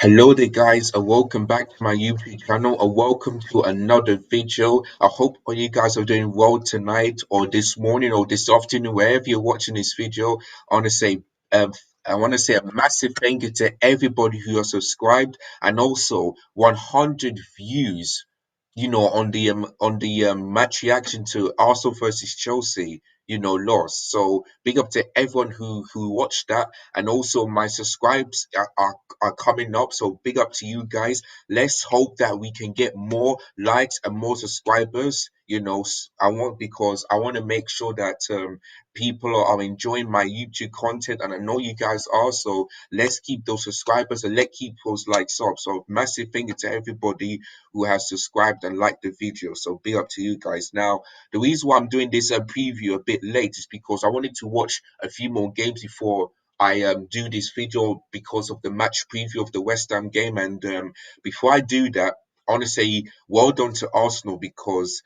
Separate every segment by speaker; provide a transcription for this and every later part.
Speaker 1: Hello there guys and welcome back to my YouTube channel and welcome to another video. I hope all you guys are doing well tonight or this morning or this afternoon, wherever you're watching this video. I want to say um, I want to say a massive thank you to everybody who has subscribed and also 100 views, on the match reaction to Arsenal versus Chelsea, lost. So big up to everyone who watched that, and also my subscribes are coming up. So big up to you guys. Let's hope that we can get more likes and more subscribers. Because I want to make sure that people are enjoying my YouTube content, and I know you guys are. So let's keep those subscribers and let's keep those likes up. So massive thank you to everybody who has subscribed and liked the video. So big up to you guys. Now, the reason why I'm doing this preview a bit late is because I wanted to watch a few more games before I do this video because of the match preview of the West Ham game. And before I do that, I want to say well done to Arsenal because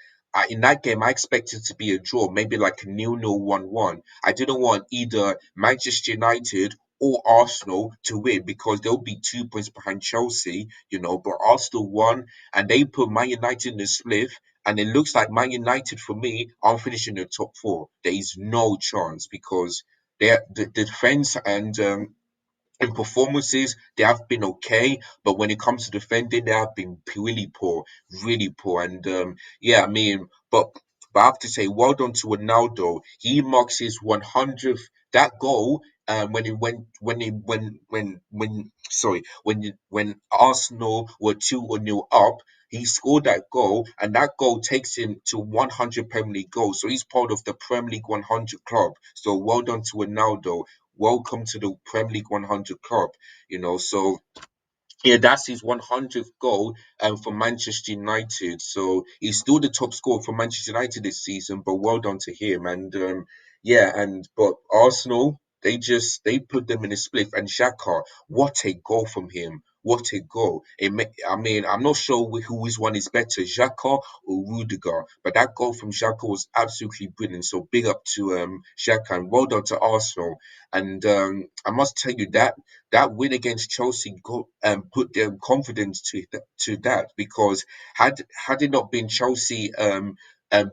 Speaker 1: in that game I expected to be a draw, maybe like a 0-0, 1-1. I didn't want either Manchester United or Arsenal to win because they'll be 2 points behind Chelsea, but Arsenal won and they put Man United in the split. And it looks like Man United, for me, are finishing in the top four. There is no chance because the defense and in performances, they have been okay, but when it comes to defending, they have been really poor, really poor. And yeah, I mean, but I have to say, well done to Ronaldo. He marks his 100th that goal. When it went when sorry when Arsenal were 2-0 up, he scored that goal, and that goal takes him to 100 Premier League goals. So he's part of the Premier League 100 club. So well done to Ronaldo. Welcome to the Premier League 100 club. So yeah, that's his 100th goal for Manchester United. So he's still the top scorer for Manchester United this season, but well done to him. And yeah, but Arsenal, they put them in a split. And Xhaka, what a goal from him. What a goal. I mean, I'm not sure which one is better, Xhaka or Rudiger, but that goal from Xhaka was absolutely brilliant. So big up to Xhaka and well done to Arsenal. And I must tell you that win against Chelsea put their confidence to that because had it not been Chelsea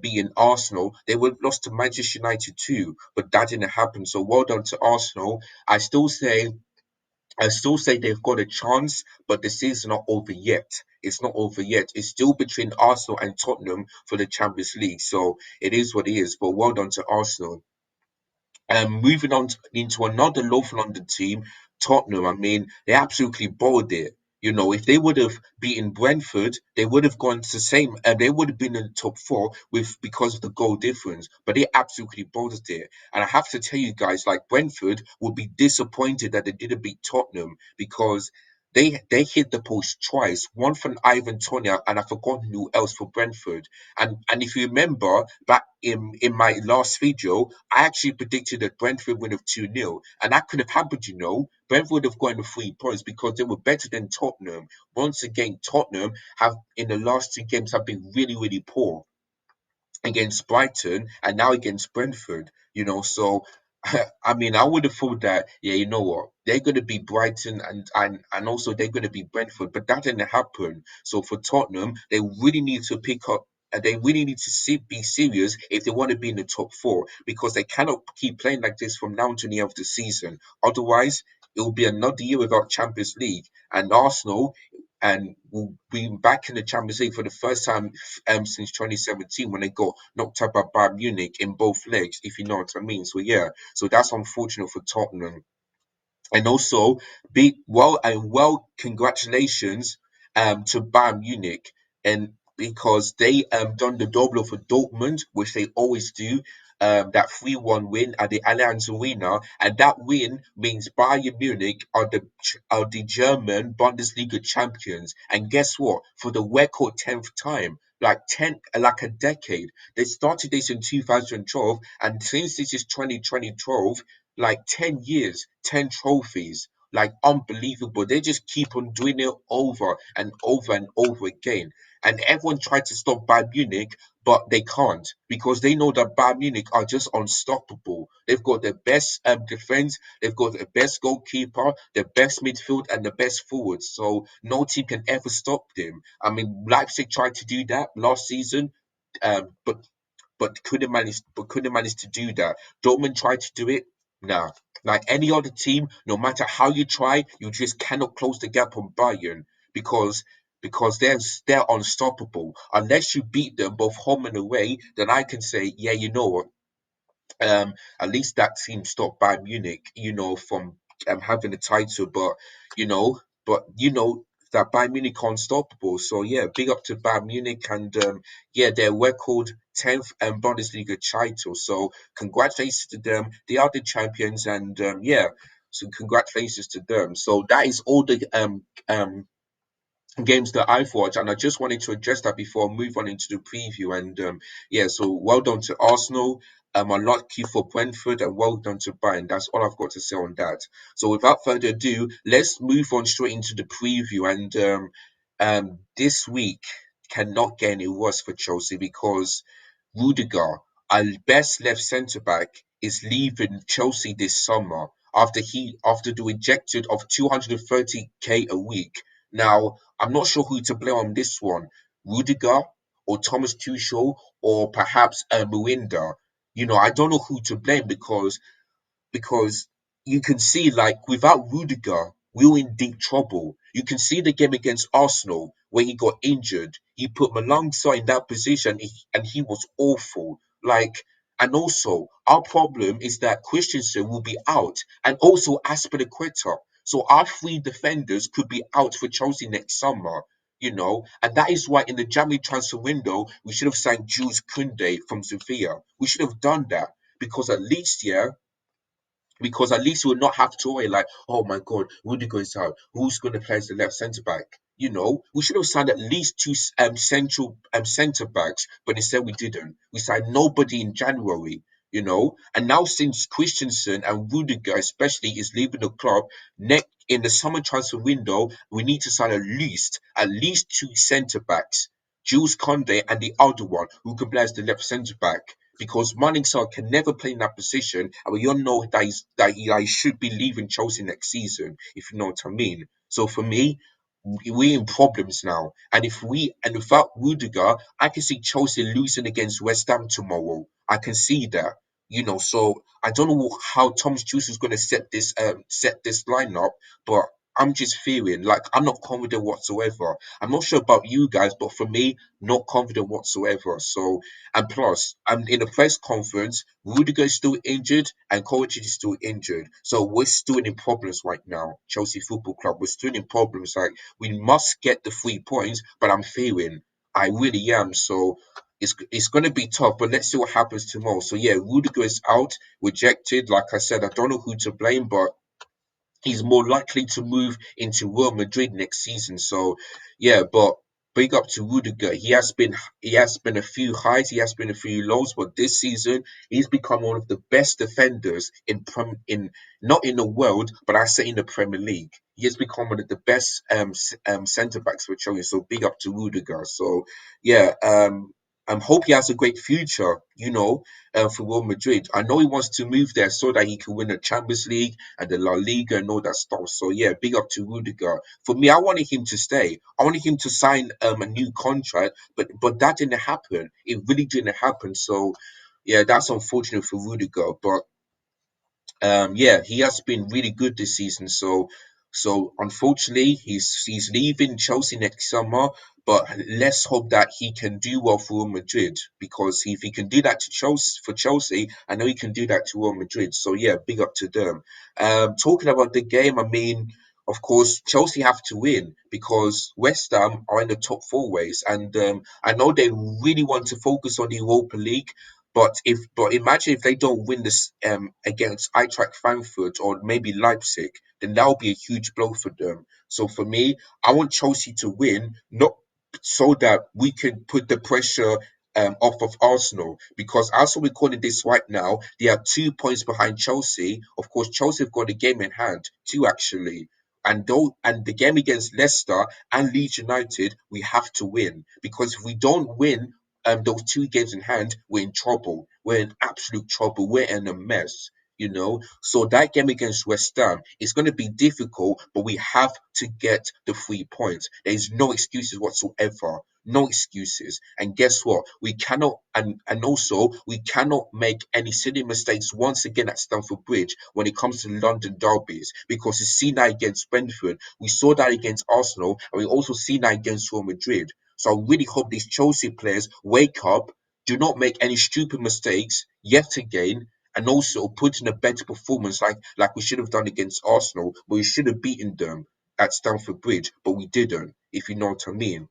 Speaker 1: beating Arsenal, they would have lost to Manchester United too. But that didn't happen. So well done to Arsenal. I still say they've got a chance, but the season's not over yet. It's not over yet. It's still between Arsenal and Tottenham for the Champions League. So it is what it is. But well done to Arsenal. Moving on into another North London team, Tottenham. I mean, they absolutely bowled it. If they would have beaten Brentford, they would have gone to the same, and they would have been in the top four because of the goal difference. But they absolutely bowled it, and I have to tell you guys, like Brentford would be disappointed that they didn't beat Tottenham because they hit the post twice, one from Ivan Tonya, and I forgot who else for Brentford. And if you remember back in my last video, I actually predicted that Brentford would have 2-0. And that could have happened. Brentford would have gotten the 3 points because they were better than Tottenham. Once again, Tottenham have in the last two games have been really, really poor against Brighton and now against Brentford. So I mean, I would have thought that, yeah, you know what, they're going to be Brighton and also they're going to be Brentford, but that didn't happen. So for Tottenham, they really need to pick up. They really need to be serious if they want to be in the top four because they cannot keep playing like this from now to the end of the season. Otherwise, it will be another year without Champions League. And Arsenal and will be back in the Champions League for the first time since 2017 when they got knocked out by Bayern Munich in both legs, if you know what I mean. So yeah, so that's unfortunate for Tottenham. And also, congratulations to Bayern Munich, and because they done the double for Dortmund, which they always do, that 3-1 win at the Allianz Arena, and that win means Bayern Munich are the German Bundesliga champions. And guess what? For the record 10th time. Like a decade. They started this in 2012, and since this is 2012, like 10 years, 10 trophies, like unbelievable. They just keep on doing it over and over and over again. And everyone tried to stop Bayern Munich, but they can't because they know that Bayern Munich are just unstoppable. They've got the best defense, they've got the best goalkeeper, the best midfield, and the best forwards. So no team can ever stop them. I mean, Leipzig tried to do that last season, but couldn't manage to do that. Dortmund tried to do it. Nah, like any other team, no matter how you try, you just cannot close the gap on Bayern because they're unstoppable. Unless you beat them both home and away, then I can say, yeah, you know what, at least that team stopped Bayern Munich, from having the title. But that Bayern Munich are unstoppable. So yeah, big up to Bayern Munich and yeah, their record 10th Bundesliga title. So congratulations to them. They are the champions, and yeah, so congratulations to them. So that is all the games that I've watched, and I just wanted to address that before I move on into the preview. And yeah, so well done to Arsenal. Unlucky for Brentford, and well done to Bayern. That's all I've got to say on that. So without further ado, let's move on straight into the preview. And this week cannot get any worse for Chelsea because Rudiger, our best left centre back, is leaving Chelsea this summer after the rejected of 230k a week. Now, I'm not sure who to blame on this one, Rudiger or Thomas Tuchel or perhaps Muinda. I don't know who to blame because you can see, like, without Rudiger, we were in deep trouble. You can see the game against Arsenal where he got injured. He put Malangsa in that position, and he was awful. Like, and also our problem is that Christensen will be out, and also Aspilicueta. So our three defenders could be out for Chelsea next summer. And that is why in the January transfer window we should have signed Jules Koundé from Sevilla. We should have done that because at least we'll not have to worry like, oh my God, Rudiger is out. Who's going to play as the left centre back? We should have signed at least two central centre backs, but instead we didn't. We signed nobody in January. And now since Christensen and Rudiger especially is leaving the club, next in the summer transfer window, we need to sign at least two centre backs, Jules Conde and the other one who can play as the left centre back because Manningsar can never play in that position, and we all know that he should be leaving Chelsea next season, if you know what I mean. So for me, we're in problems now, and without Rudiger, I can see Chelsea losing against West Ham tomorrow. I can see that. So I don't know how Thomas Tuchel is going to set this lineup, but I'm just feeling like I'm not confident whatsoever. I'm not sure about you guys, but for me, not confident whatsoever. So, and plus, I'm in the press conference. Rudiger is still injured, and Kovacic is still injured. So we're still in problems right now. Chelsea Football Club, we're still in problems. Like, we must get the 3 points, but I'm feeling I really am. So it's going to be tough, but let's see what happens tomorrow. So yeah, Rudiger is out, rejected. Like I said, I don't know who to blame, but he's more likely to move into Real Madrid next season. So yeah, but big up to Rudiger. He has been a few highs, he has been a few lows, but this season he's become one of the best defenders in not in the world, but I say in the Premier League. He has become one of the best centre backs for Chelsea. So big up to Rudiger. So yeah, hope he has a great future. For Real Madrid. I know he wants to move there so that he can win the Champions League and the La Liga and all that stuff. So yeah, big up to Rudiger. For me, I wanted him to stay. I wanted him to sign a new contract, but that didn't happen. It really didn't happen. So yeah, that's unfortunate for Rudiger. But yeah, he has been really good this season. So unfortunately, he's leaving Chelsea next summer. But let's hope that he can do well for Real Madrid because if he can do that to Chelsea, I know he can do that to Real Madrid. So yeah, big up to them. Talking about the game, I mean, of course, Chelsea have to win because West Ham are in the top four ways, and I know they really want to focus on the Europa League. But imagine if they don't win this against Eintracht Frankfurt or maybe Leipzig, then that would be a huge blow for them. So for me, I want Chelsea to win, not so that we can put the pressure off of Arsenal. Because as we're recording this right now, they are 2 points behind Chelsea. Of course, Chelsea have got a game in hand, two actually. And the game against Leicester and Leeds United, we have to win because if we don't win those two games in hand, we're in trouble. We're in absolute trouble. We're in a mess. So that game against West Ham is going to be difficult, but we have to get the 3 points. There's no excuses whatsoever. No excuses. And guess what? We cannot, and also we cannot make any silly mistakes once again at Stamford Bridge when it comes to London derbies, because we've seen that against Brentford, we saw that against Arsenal, and we also seen that against Real Madrid. So I really hope these Chelsea players wake up, do not make any stupid mistakes yet again, and also put in a better performance like we should have done against Arsenal, but we should have beaten them at Stamford Bridge, but we didn't, if you know what I mean.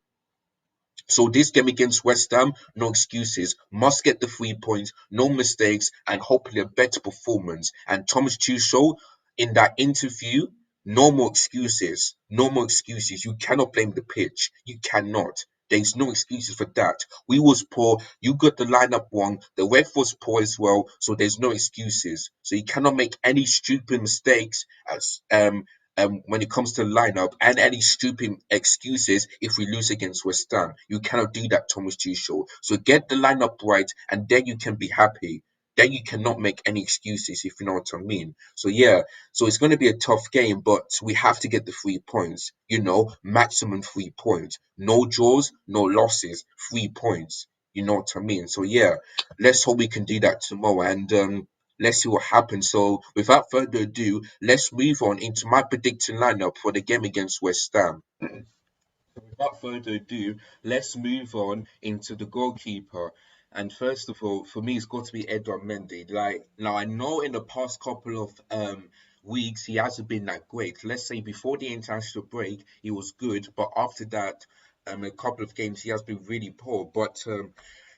Speaker 1: So this game against West Ham, no excuses. Must get the 3 points, no mistakes, and hopefully a better performance. And Thomas Tuchel, in that interview, no more excuses. No more excuses. You cannot blame the pitch. You cannot. There's no excuses for that. We was poor. You got the lineup wrong. The ref was poor as well. So there's no excuses. So you cannot make any stupid mistakes as when it comes to lineup, and any stupid excuses if we lose against West Ham. You cannot do that, Thomas Tuchel. So get the lineup right, and then you can be happy. Then you cannot make any excuses, if you know what I mean. So yeah, so it's going to be a tough game, but we have to get the 3 points. Maximum 3 points. No draws, no losses. 3 points. You know what I mean. So yeah, let's hope we can do that tomorrow. And let's see what happens. So, without further ado, let's move on into my predicting lineup for the game against West Ham. Without further ado, let's move on into the goalkeeper. And first of all, for me, it's got to be Edouard Mendy. Like now, I know in the past couple of weeks he hasn't been that great. Let's say before the international break, he was good, but after that, a couple of games he has been really poor. But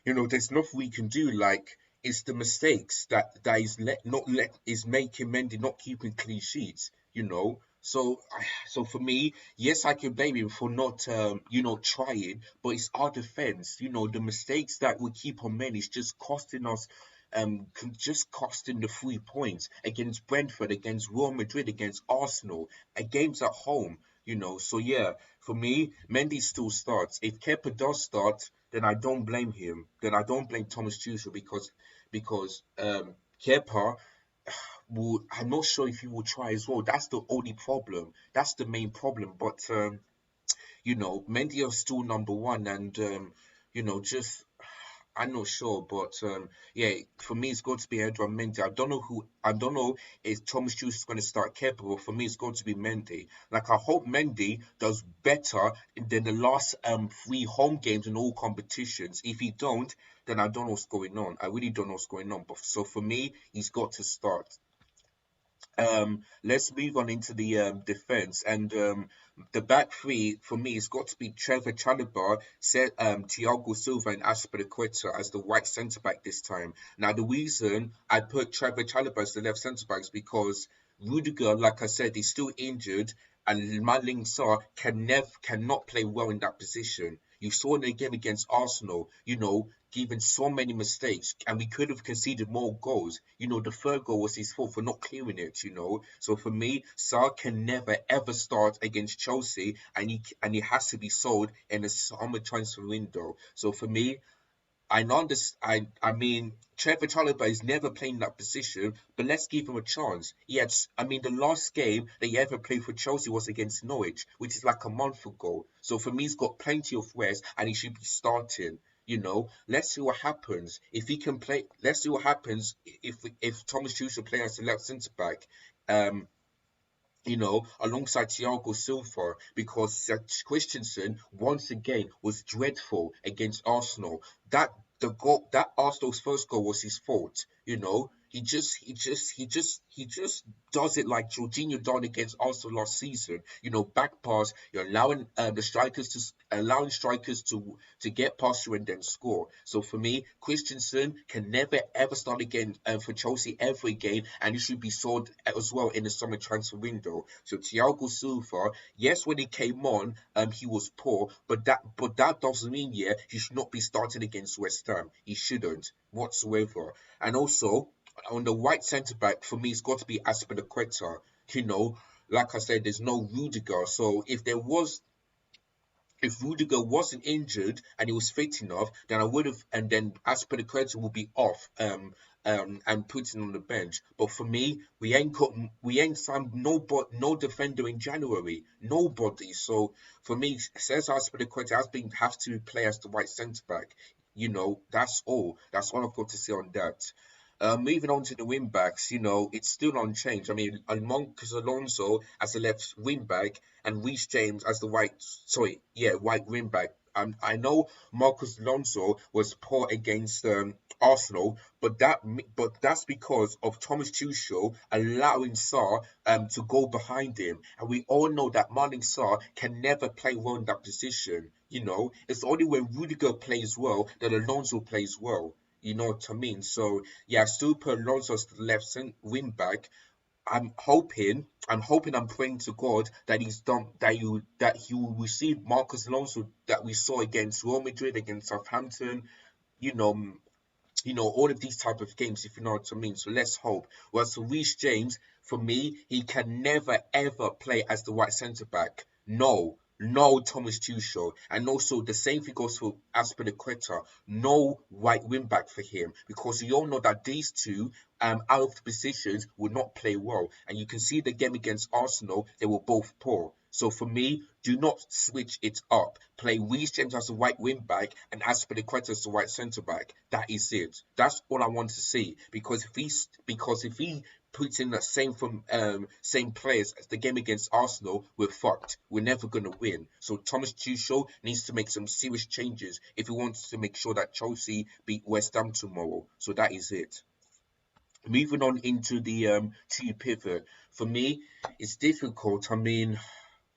Speaker 1: there's nothing we can do. Like it's the mistakes that is not let is making Mendy not keeping clean sheets. So for me, yes, I can blame him for not trying, but it's our defense. The mistakes that we keep on men is just costing us. Just costing the 3 points against Brentford, against Real Madrid, against Arsenal, games at home. So yeah, for me, Mendy still starts. If Kepa does start, then I don't blame him. Then I don't blame Thomas Tuchel because Kepa I'm not sure if he will try as well. That's the only problem. That's the main problem. But Mendy is still number one, and just I'm not sure, but yeah, for me it's going to be Edouard Mendy. I don't know if Thomas Tuchel is going to start Kepa, but for me it's going to be Mendy. Like I hope Mendy does better than the last three home games in all competitions. If he don't, then I don't know what's going on. I really don't know what's going on. But so for me, he's got to start. Let's move on into the defense, and the back three for me has got to be Trevor Chalobah, Thiago Silva, and Aspilicueta as the right centre back this time. Now, the reason I put Trevor Chalobah as the left centre back is because Rudiger, like I said, is still injured, and Maling Sarr cannot play well in that position. You saw in the game against Arsenal, given so many mistakes, and we could have conceded more goals. The third goal was his fault for not clearing it. So for me, Sarr can never ever start against Chelsea, and he has to be sold in a summer transfer window. So for me, I understand. I mean, Trevor Chalobah is never playing that position, but let's give him a chance. The last game that he ever played for Chelsea was against Norwich, which is like a month ago. So for me, he's got plenty of rest, and he should be starting. Let's see what happens if he can play. Let's see what happens if Thomas Tuchel plays as the left centre back. Um, alongside Thiago Silva, because Christensen once again was dreadful against Arsenal. That Arsenal's first goal was his fault. He just does it like Jorginho done against Arsenal last season. Back pass, you're allowing strikers to get past you and then score. So for me, Christensen can never ever start again for Chelsea ever again, and he should be sold as well in the summer transfer window. So Thiago Silva, yes, when he came on, he was poor, but that doesn't mean he should not be starting against West Ham. He shouldn't whatsoever. And also on the right centre back, for me, it's got to be Aspilicueta. Like I said, there's no Rudiger. So if there was if Rudiger wasn't injured and he was fit enough, then I would have, and then Aspilicueta will be off, and putting on the bench. But for me, we ain't signed no defender in January, nobody. So for me, says Aspilicueta has to play as the right centre back. That's all. That's all I've got to say on that. Moving on to the wing backs, it's still unchanged. I mean, Marcus Alonso as the left wing back and Reece James as the right wing back. I know Marcus Alonso was poor against Arsenal, but that's because of Thomas Tuchel allowing Sarr to go behind him, and we all know that Martin Sarr can never play well in that position. It's only when Rudiger plays well that Alonso plays well. You know what I mean? So yeah, Super Alonso's the wing back. I'm praying to God that he's done that he will receive Marcus Alonso that we saw against Real Madrid, against Southampton, you know, all of these type of games, if you know what I mean. So let's hope. Whereas for Reece James, for me, he can never ever play as the right centre back. No, no, Thomas Tuchel. And also the same thing goes for Aspilicueta. No right wing back for him, because you all know that these two out of the positions would not play well. And you can see the game against Arsenal, they were both poor. So for me, do not switch it up. Play Reece James as the right wing back and Aspilicueta as the right centre back. That is it. That's all I want to see. Because if he puts in the same players as the game against Arsenal, we're fucked. We're never gonna win. So Thomas Tuchel needs to make some serious changes if he wants to make sure that Chelsea beat West Ham tomorrow. So that is it. Moving on into the two pivot. For me, it's difficult. I mean,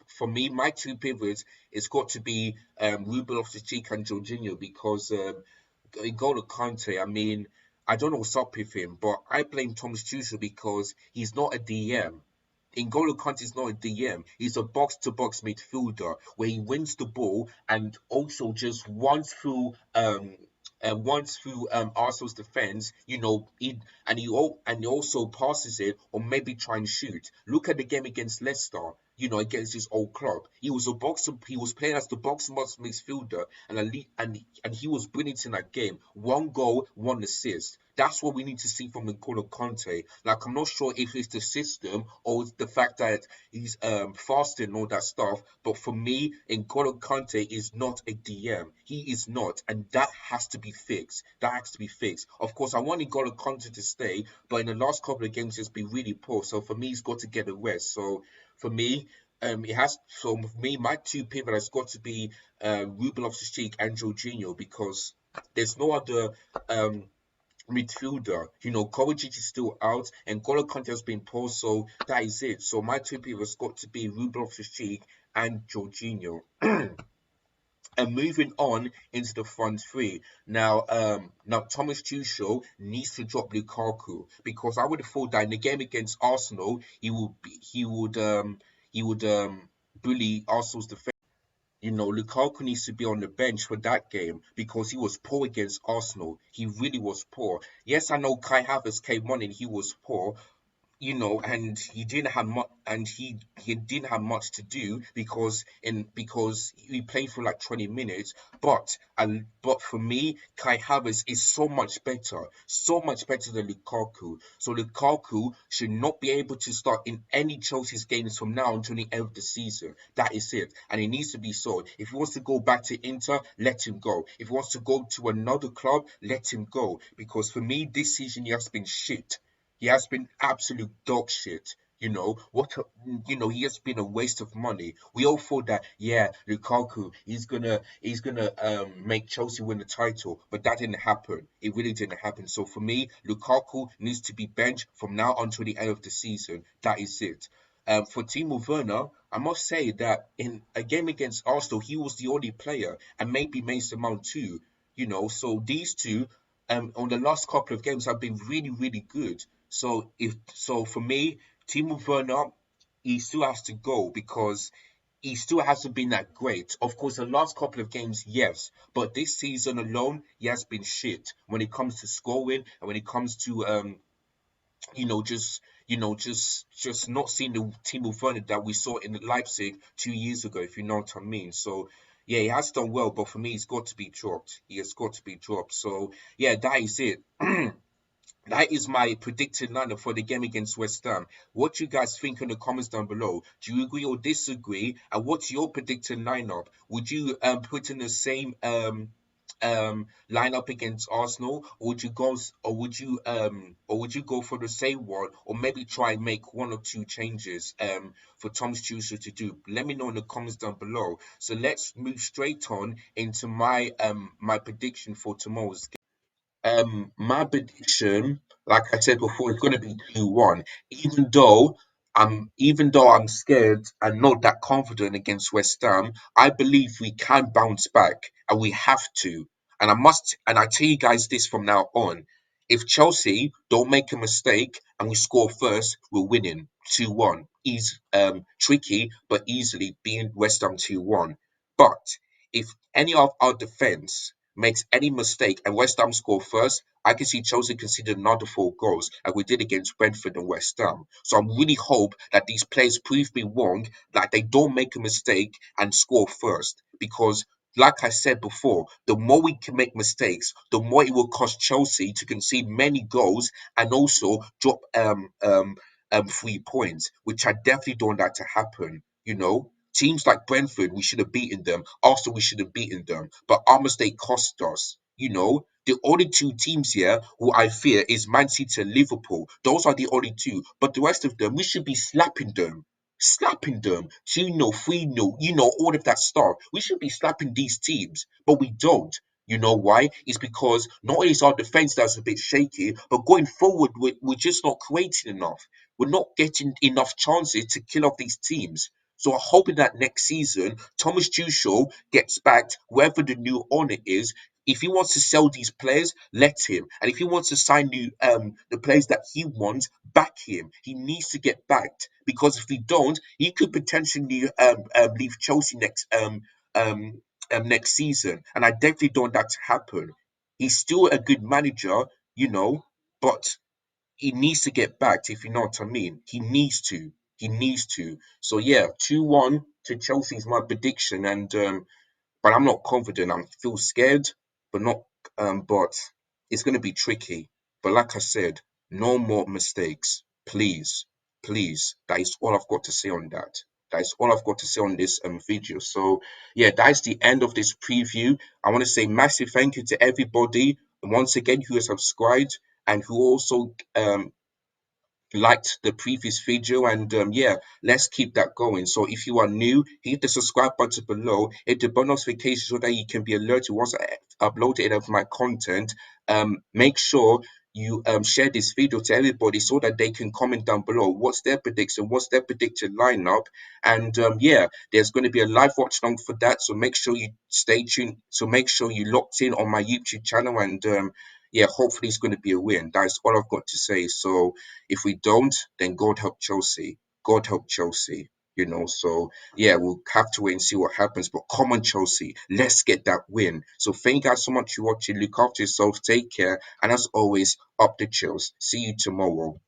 Speaker 1: for me, my two pivots, it's got to be Ruben Loftus-Cheek and Jorginho, because in goal of Conte, I mean, I don't know what's up with him, but I blame Thomas Tuchel because he's not a DM. N'Golo Kante is not a DM. He's a box-to-box midfielder where he wins the ball and also just runs through Arsenal's defense. And he also passes it or maybe try and shoot. Look at the game against Leicester. Against his old club, he was playing as the box-to-box midfielder, and he was brilliant in that game. One goal, one assist. That's what we need to see from N'Golo Conte. Like, I'm not sure if it's the system or it's the fact that he's faster and all that stuff. But for me, N'Golo Conte is not a DM. He is not, and that has to be fixed. That has to be fixed. Of course, I want N'Golo Conte to stay, but in the last couple of games, he's been really poor. So for me, he's got to get a rest. So for me, my two pivot has got to be Ruben Loftus-Cheek and Jorginho, because there's no other midfielder. Kovacic is still out, and Golo Kante has been poor, so that is it. So my two people has got to be Ruben Loftus-Cheek and Jorginho. And moving on into the front three. Now Thomas Tuchel needs to drop Lukaku, because I would have thought that in the game against Arsenal, he would bully Arsenal's defense. Lukaku needs to be on the bench for that game because he was poor against Arsenal. He really was poor. Yes, I know Kai Havertz came on and he was poor, and he didn't have much to do because he played for like 20 minutes. But for me, Kai Havertz is so much better than Lukaku. So Lukaku should not be able to start in any Chelsea's games from now until the end of the season. That is it, and it needs to be sold. If he wants to go back to Inter, let him go. If he wants to go to another club, let him go. Because for me, this season he has been shit. He has been absolute dog shit. He has been a waste of money. We all thought that, yeah, Lukaku, he's gonna make Chelsea win the title, but that didn't happen. It really didn't happen. So for me, Lukaku needs to be benched from now until the end of the season. That is it. For Timo Werner, I must say that in a game against Arsenal, he was the only player, and maybe Mason Mount too. So these two, on the last couple of games, have been really, really good. So for me, Timo Werner, he still has to go because he still hasn't been that great. Of course, the last couple of games, yes, but this season alone, he has been shit when it comes to scoring and when it comes to just not seeing the Timo Werner that we saw in Leipzig 2 years ago, if you know what I mean. So Yeah, he has done well, but for me, he's got to be dropped. He has got to be dropped. So yeah, that is it. That is my predicted lineup for the game against West Ham. What do you guys think in the comments down below? Do you agree or disagree? And what's your predicted lineup? Would you put in the same lineup against Arsenal, or would you go for the same one, or maybe try and make one or two changes for Thomas Tuchel to do? Let me know in the comments down below. So let's move straight on into my prediction for tomorrow's. My prediction, like I said before, is going to be 2-1. Even though I'm scared and not that confident against West Ham, I believe we can bounce back and we have to. And I tell you guys this from now on. If Chelsea don't make a mistake and we score first, we're winning 2-1. Is tricky, but easily being West Ham 2-1. But if any of our defense makes any mistake and West Ham score first, I can see Chelsea concede another 4 goals like we did against Brentford and West Ham. So I really hope that these players prove me wrong, that they don't make a mistake and score first. Because like I said before, the more we can make mistakes, the more it will cost Chelsea to concede many goals and also drop 3 points, which I definitely don't want that to happen. Teams like Brentford, we should have beaten them. Arsenal, we should have beaten them. But our mistake cost us. The only two teams here who I fear is Man City and Liverpool. Those are the only two. But the rest of them, we should be slapping them. Slapping them. 2-0, 3-0, all of that stuff. We should be slapping these teams. But we don't. You know why? It's because not only is our defense that's a bit shaky, but going forward, we're just not creating enough. We're not getting enough chances to kill off these teams. So I'm hoping that next season, Thomas Tuchel gets backed, whoever the new owner is. If he wants to sell these players, let him. And if he wants to sign the players that he wants, back him. He needs to get backed because if he don't, he could potentially leave Chelsea um, next season. And I definitely don't want that to happen. He's still a good manager, you know, but he needs to get backed, if you know what I mean. He needs to. He needs to. So yeah, 2-1 to Chelsea is my prediction, and but I'm not confident. I feel scared, but not but it's gonna be tricky. But like I said, no more mistakes. Please. Please. That is all I've got to say on that. That is all I've got to say on this video. So yeah, that is the end of this preview. I want to say massive thank you to everybody once again who has subscribed and who also liked the previous video, and yeah, let's keep that going. So if you are new, hit the subscribe button below, hit the bell notification so that you can be alerted once I upload any of my content. Make sure you share this video to everybody so that they can comment down below what's their prediction, what's their predicted lineup. And yeah, there's going to be a live watch along for that, so make sure you stay tuned, so make sure you locked in on my YouTube channel, and yeah, hopefully it's going to be a win. That's all I've got to say. So if we don't, then God help Chelsea. God help Chelsea. So yeah, we'll have to wait and see what happens. But come on, Chelsea, let's get that win. So thank you guys so much for watching. Look after yourself, take care, and as always, up the chills. See you tomorrow.